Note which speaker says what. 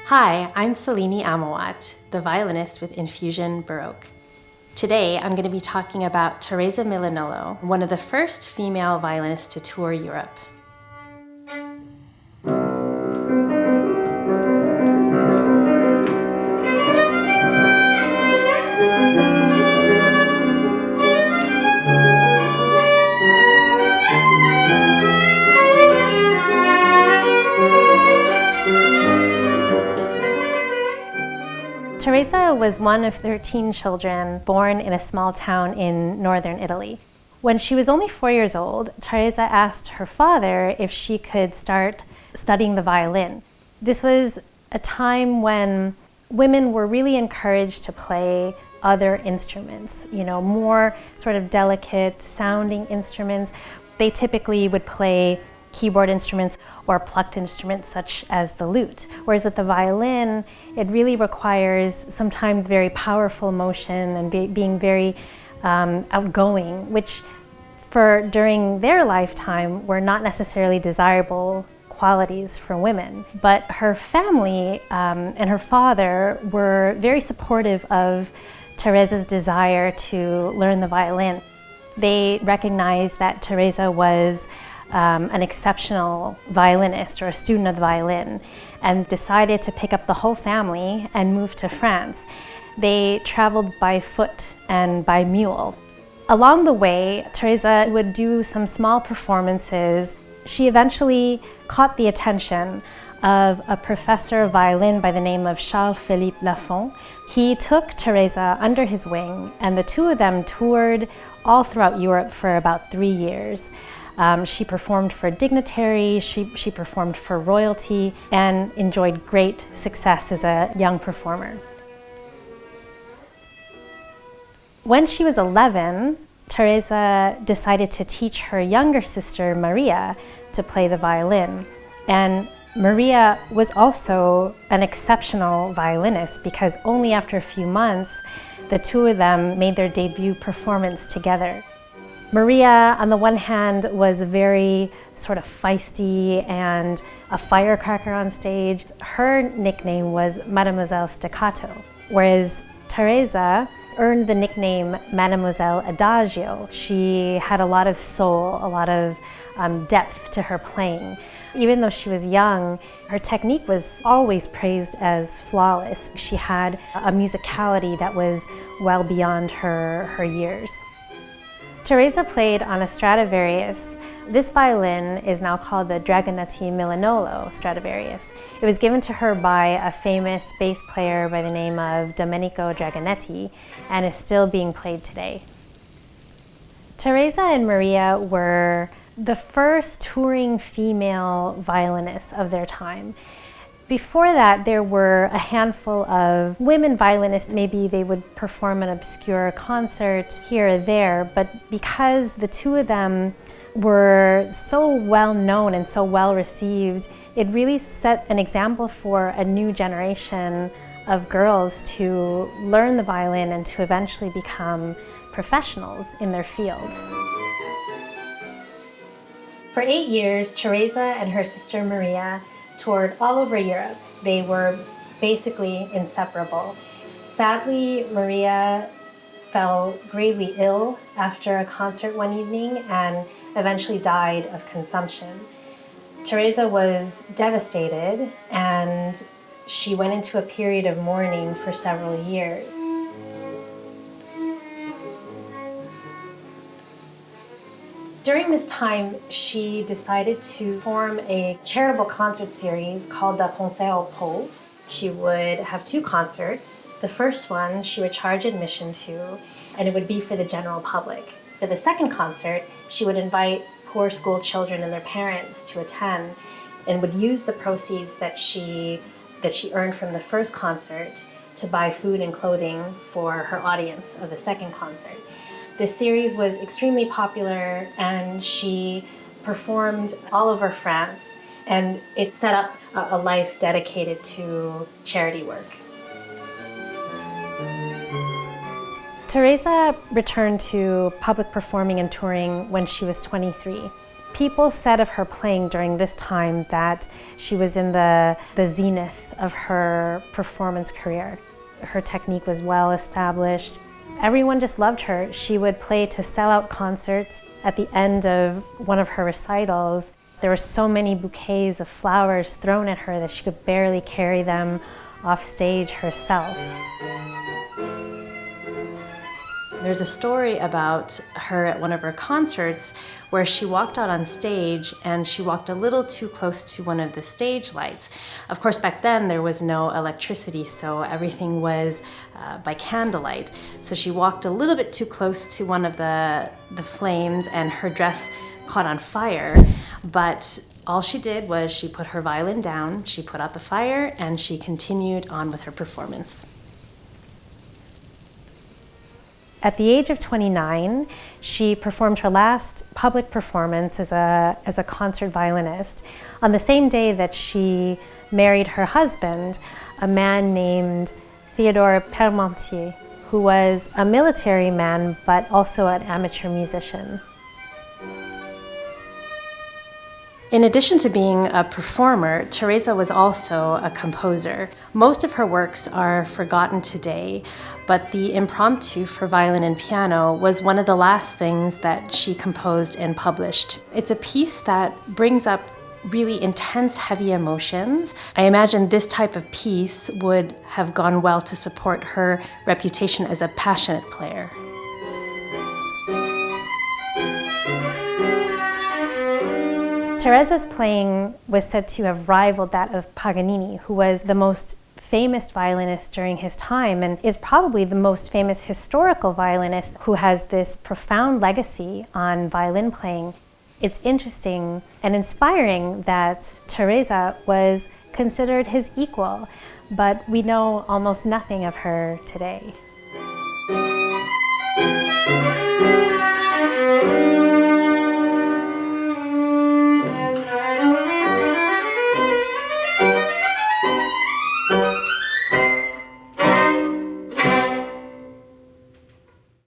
Speaker 1: Hi, I'm Sallynee Amawat, the violinist with Infusion Baroque. Today, I'm going to be talking about Teresa Milanollo, one of the first female violinists to tour Europe. Teresa was one of 13 children born in a small town in northern Italy. When she was only 4 years old, Teresa asked her father if she could start studying the violin. This was a time when women were really encouraged to play other instruments, more sort of delicate sounding instruments. They typically would play keyboard instruments or plucked instruments such as the lute. Whereas with the violin, it really requires sometimes very powerful motion and being very outgoing, which during their lifetime were not necessarily desirable qualities for women. But her family and her father were very supportive of Teresa's desire to learn the violin. They recognized that Teresa was an exceptional violinist or a student of the violin, and decided to pick up the whole family and move to France. They traveled by foot and by mule. Along the way, Teresa would do some small performances. She eventually caught the attention of a professor of violin by the name of Charles-Philippe Lafont. He took Teresa under his wing, and the two of them toured all throughout Europe for about 3 years. She performed for dignitaries, she performed for royalty, and enjoyed great success as a young performer. When she was 11, Teresa decided to teach her younger sister, Maria, to play the violin. And Maria was also an exceptional violinist because only after a few months, the two of them made their debut performance together. Maria, on the one hand, was very sort of feisty and a firecracker on stage. Her nickname was Mademoiselle Staccato, whereas Teresa earned the nickname Mademoiselle Adagio. She had a lot of soul, a lot of depth to her playing. Even though she was young, her technique was always praised as flawless. She had a musicality that was well beyond her years. Teresa played on a Stradivarius. This violin is now called the Dragonetti Milanollo Stradivarius. It was given to her by a famous bass player by the name of Domenico Dragonetti and is still being played today. Teresa and Maria were the first touring female violinists of their time. Before that, there were a handful of women violinists. Maybe they would perform an obscure concert here or there, but because the two of them were so well known and so well received, it really set an example for a new generation of girls to learn the violin and to eventually become professionals in their field. For 8 years, Teresa and her sister Maria toured all over Europe. They were basically inseparable. Sadly, Maria fell gravely ill after a concert one evening and eventually died of consumption. Teresa was devastated and she went into a period of mourning for several years. During this time, she decided to form a charitable concert series called the Wholesale Pol. She would have 2 concerts. The first one she would charge admission to, and it would be for the general public. For the second concert, she would invite poor school children and their parents to attend and would use the proceeds that she earned from the first concert to buy food and clothing for her audience of the second concert. This series was extremely popular and she performed all over France, and it set up a life dedicated to charity work. Teresa returned to public performing and touring when she was 23. People said of her playing during this time that she was in the zenith of her performance career. Her technique was well established. Everyone just loved her. She would play to sell-out concerts. At the end of one of her recitals, there were so many bouquets of flowers thrown at her that she could barely carry them off stage herself. There's a story about her at one of her concerts where she walked out on stage and she walked a little too close to one of the stage lights. Of course, back then there was no electricity, so everything was by candlelight. So she walked a little bit too close to one of the flames and her dress caught on fire. But all she did was she put her violin down, she put out the fire, and she continued on with her performance. At the age of 29, she performed her last public performance as a concert violinist on the same day that she married her husband, a man named Theodore Parmentier, who was a military man but also an amateur musician. In addition to being a performer, Teresa was also a composer. Most of her works are forgotten today, but the Impromptu for violin and piano was one of the last things that she composed and published. It's a piece that brings up really intense, heavy emotions. I imagine this type of piece would have gone well to support her reputation as a passionate player. Teresa's playing was said to have rivaled that of Paganini, who was the most famous violinist during his time and is probably the most famous historical violinist who has this profound legacy on violin playing. It's interesting and inspiring that Teresa was considered his equal, but we know almost nothing of her today.